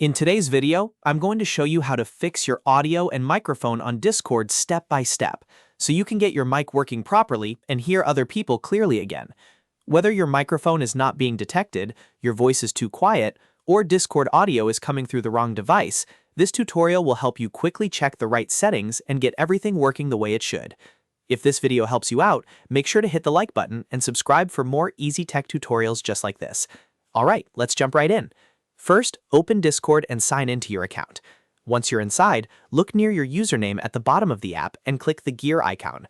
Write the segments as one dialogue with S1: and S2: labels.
S1: In today's video, I'm going to show you how to fix your audio and microphone on Discord step by step, so you can get your mic working properly and hear other people clearly again. Whether your microphone is not being detected, your voice is too quiet, or Discord audio is coming through the wrong device, this tutorial will help you quickly check the right settings and get everything working the way it should. If this video helps you out, make sure to hit the like button and subscribe for more easy tech tutorials just like this. Alright, let's jump right in. First, open Discord and sign into your account. Once you're inside, look near your username at the bottom of the app and click the gear icon.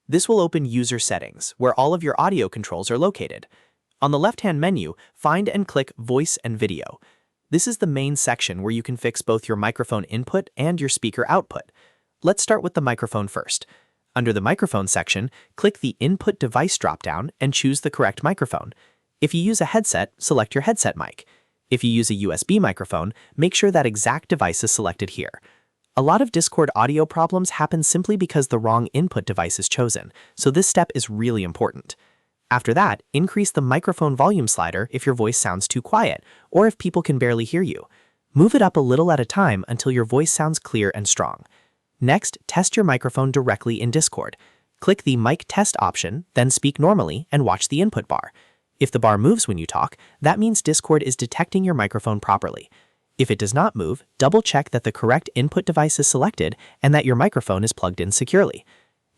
S1: This will open User Settings, where all of your audio controls are located. On the left-hand menu, find and click Voice and Video. This is the main section where you can fix both your microphone input and your speaker output. Let's start with the microphone first. Under the microphone section, click the Input Device dropdown and choose the correct microphone. If you use a headset, select your headset mic. If you use a USB microphone, make sure that exact device is selected here. A lot of Discord audio problems happen simply because the wrong input device is chosen, so this step is really important. After that, increase the microphone volume slider if your voice sounds too quiet, or if people can barely hear you. Move it up a little at a time until your voice sounds clear and strong. Next, test your microphone directly in Discord. Click the Mic Test option, then speak normally and watch the input bar. If the bar moves when you talk, that means Discord is detecting your microphone properly. If it does not move, double-check that the correct input device is selected and that your microphone is plugged in securely.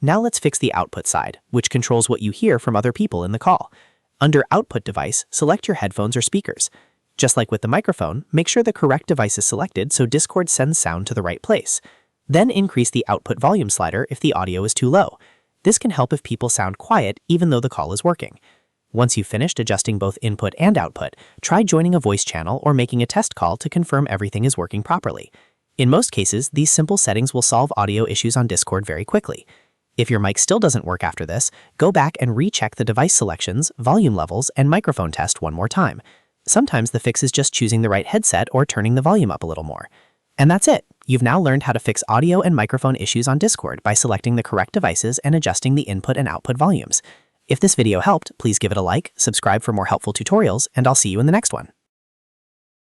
S1: Now let's fix the output side, which controls what you hear from other people in the call. Under Output Device, select your headphones or speakers. Just like with the microphone, make sure the correct device is selected so Discord sends sound to the right place. Then increase the output volume slider if the audio is too low. This can help if people sound quiet even though the call is working. Once you've finished adjusting both input and output, try joining a voice channel or making a test call to confirm everything is working properly. In most cases, these simple settings will solve audio issues on Discord very quickly. If your mic still doesn't work after this, go back and recheck the device selections, volume levels, and microphone test one more time. Sometimes the fix is just choosing the right headset or turning the volume up a little more. And that's it! You've now learned how to fix audio and microphone issues on Discord by selecting the correct devices and adjusting the input and output volumes. If this video helped, please give it a like, subscribe for more helpful tutorials, and I'll see you in the next one.